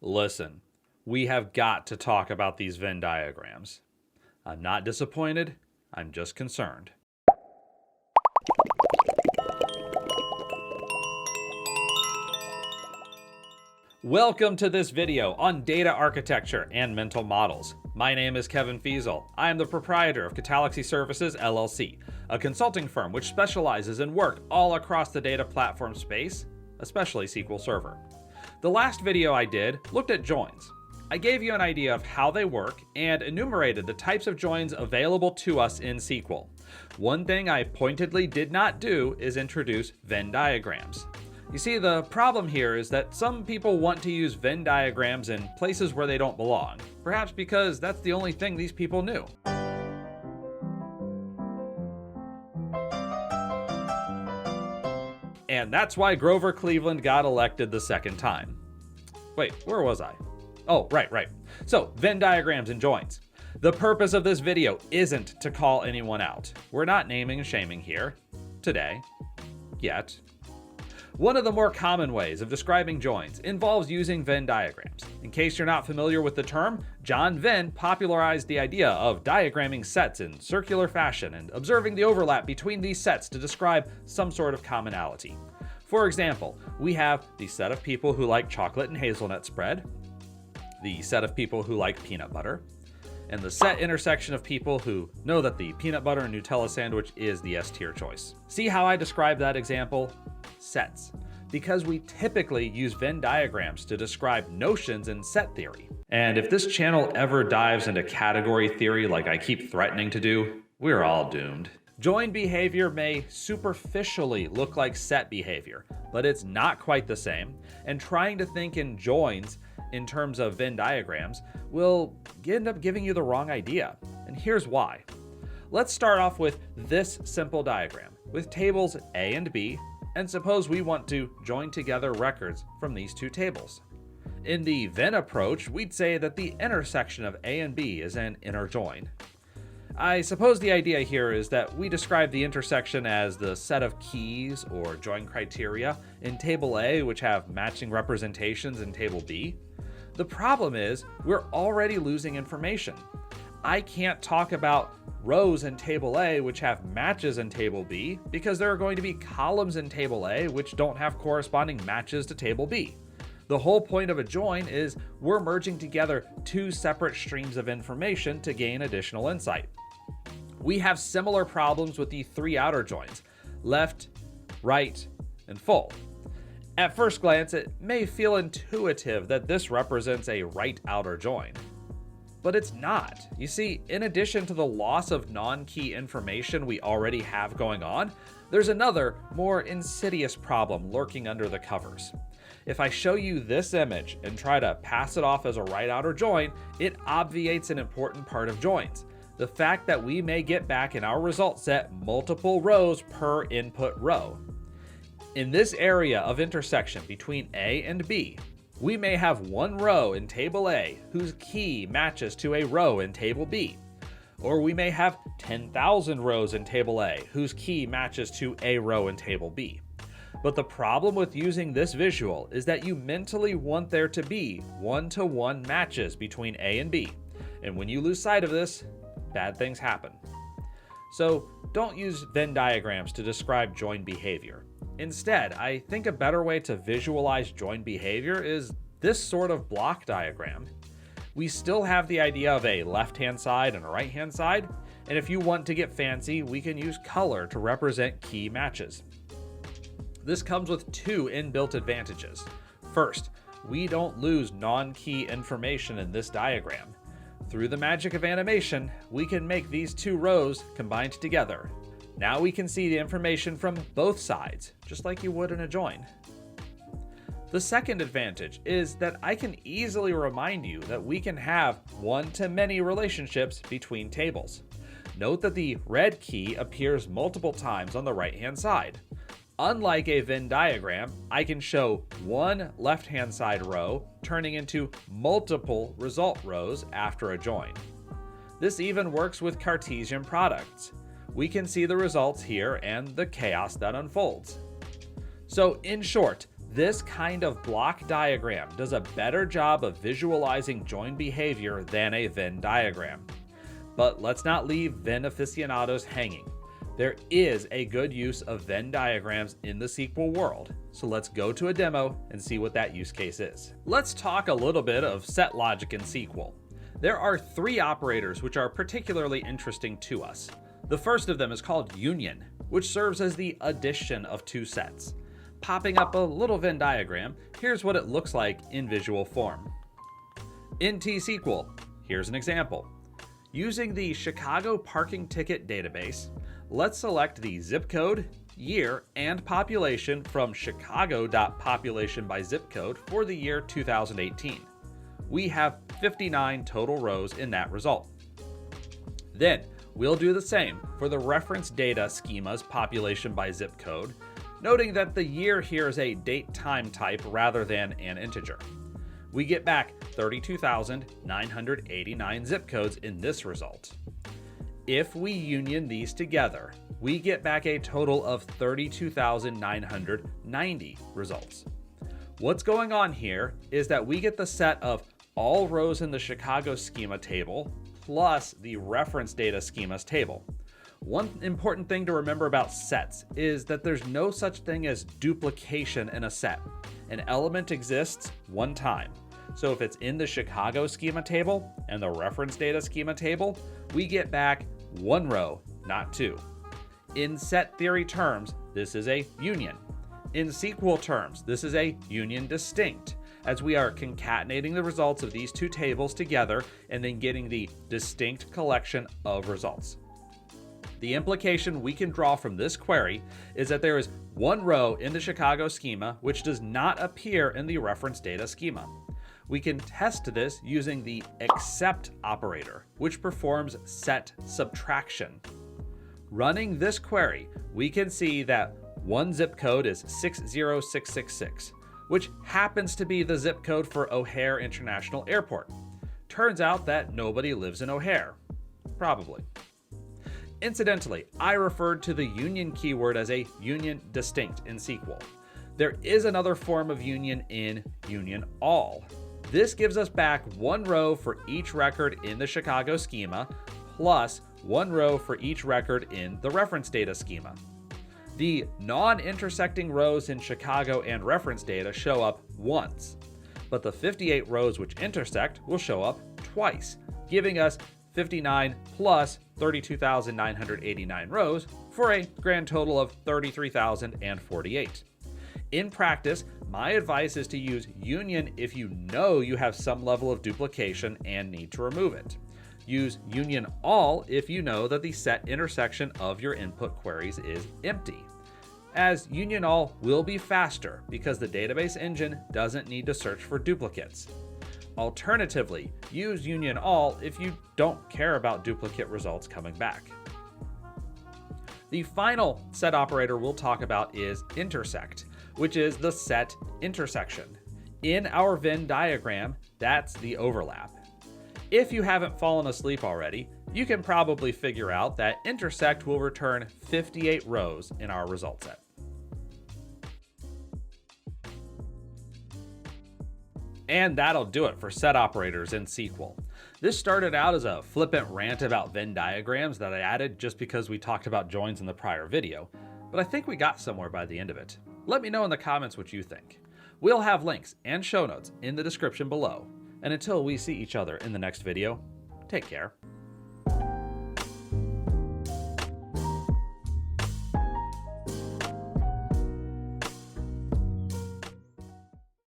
Listen, we have got to talk about these Venn diagrams. I'm not disappointed, I'm just concerned. Welcome to this video on data architecture and mental models. My name is Kevin Fiesel. I am the proprietor of Catalxy Services LLC, a consulting firm which specializes in work all across the data platform space, especially SQL Server. The last video I did looked at joins. I gave you an idea of how they work and enumerated the types of joins available to us in SQL. One thing I pointedly did not do is introduce Venn diagrams. You see, the problem here is that some people want to use Venn diagrams in places where they don't belong, perhaps because that's the only thing these people knew. And that's why Grover Cleveland got elected the second time. Wait, where was I? Oh, right. So, Venn diagrams and joins. The purpose of this video isn't to call anyone out. We're not naming and shaming here, today, yet. One of the more common ways of describing joins involves using Venn diagrams. In case you're not familiar with the term, John Venn popularized the idea of diagramming sets in circular fashion and observing the overlap between these sets to describe some sort of commonality. For example, we have the set of people who like chocolate and hazelnut spread, the set of people who like peanut butter, and the set intersection of people who know that the peanut butter and Nutella sandwich is the S-tier choice. See how I describe that example? Sets. Because we typically use Venn diagrams to describe notions in set theory. And if this channel ever dives into category theory like I keep threatening to do, we're all doomed. Join behavior may superficially look like set behavior, but it's not quite the same, and trying to think in joins in terms of Venn diagrams will end up giving you the wrong idea. And here's why. Let's start off with this simple diagram with tables A and B, and suppose we want to join together records from these two tables. In the Venn approach, we'd say that the intersection of A and B is an inner join. I suppose the idea here is that we describe the intersection as the set of keys or join criteria in table A which have matching representations in table B. The problem is we're already losing information. I can't talk about rows in table A which have matches in table B because there are going to be columns in table A which don't have corresponding matches to table B. The whole point of a join is we're merging together two separate streams of information to gain additional insight. We have similar problems with the three outer joins, left, right, and full. At first glance, it may feel intuitive that this represents a right outer join. But it's not. You see, in addition to the loss of non-key information we already have going on, there's another, more insidious problem lurking under the covers. If I show you this image and try to pass it off as a right outer join, it obviates an important part of joins. The fact that we may get back in our result set multiple rows per input row. In this area of intersection between A and B, we may have one row in table A whose key matches to a row in table B. Or we may have 10,000 rows in table A whose key matches to a row in table B. But the problem with using this visual is that you mentally want there to be one-to-one matches between A and B. And when you lose sight of this, bad things happen. So don't use Venn diagrams to describe join behavior. Instead, I think a better way to visualize join behavior is this sort of block diagram. We still have the idea of a left-hand side and a right-hand side, and if you want to get fancy, we can use color to represent key matches. This comes with two inbuilt advantages. First, we don't lose non-key information in this diagram. Through the magic of animation, we can make these two rows combined together. Now we can see the information from both sides, just like you would in a join. The second advantage is that I can easily remind you that we can have one-to-many relationships between tables. Note that the red key appears multiple times on the right-hand side. Unlike a Venn diagram, I can show one left-hand side row turning into multiple result rows after a join. This even works with Cartesian products. We can see the results here and the chaos that unfolds. So in short, This kind of block diagram does a better job of visualizing join behavior than a Venn diagram. But let's not leave Venn aficionados hanging. There is a good use of Venn diagrams in the SQL world, so let's go to a demo and see what that use case is. Let's talk a little bit of set logic in SQL. There are 3 operators which are particularly interesting to us. The first of them is called union, which serves as the addition of 2 sets. Popping up a little Venn diagram, here's what it looks like in visual form. In T-SQL, here's an example. Using the Chicago parking ticket database, let's select the zip code, year, and population from chicago.population by zip code for the year 2018. We have 59 total rows in that result. Then we'll do the same for the reference data schema's population by zip code, noting that the year here is a date time type rather than an integer. We get back 32,989 zip codes in this result. If we union these together, we get back a total of 32,990 results. What's going on here is that we get the set of all rows in the Chicago schema table plus the reference data schemas table. One important thing to remember about sets is that there's no such thing as duplication in a set. An element exists one time. So if it's in the Chicago schema table and the reference data schema table, we get back 1 row, not 2. In set theory terms, this is a union. In SQL terms, this is a union distinct, as we are concatenating the results of these 2 tables together and then getting the distinct collection of results. The implication we can draw from this query is that there is 1 row in the Chicago schema which does not appear in the reference data schema. We can test this using the except operator, which performs set subtraction. Running this query, we can see that one zip code is 60666, which happens to be the zip code for O'Hare International Airport. Turns out that nobody lives in O'Hare. Probably. Incidentally, I referred to the union keyword as a union distinct in SQL. There is another form of union in union all. This gives us back 1 row for each record in the Chicago schema, plus 1 row for each record in the reference data schema. The non-intersecting rows in Chicago and reference data show up once, but the 58 rows which intersect will show up twice, giving us 59 plus 32,989 rows for a grand total of 33,048. In practice, my advice is to use union if you know you have some level of duplication and need to remove it. Use union all if you know that the set intersection of your input queries is empty, as union all will be faster because the database engine doesn't need to search for duplicates. Alternatively, use union all if you don't care about duplicate results coming back. The final set operator we'll talk about is intersect, which is the set intersection. In our Venn diagram, that's the overlap. If you haven't fallen asleep already, you can probably figure out that intersect will return 58 rows in our result set. And that'll do it for set operators in SQL. This started out as a flippant rant about Venn diagrams that I added just because we talked about joins in the prior video, but I think we got somewhere by the end of it. Let me know in the comments what you think. We'll have links and show notes in the description below. And until we see each other in the next video, take care.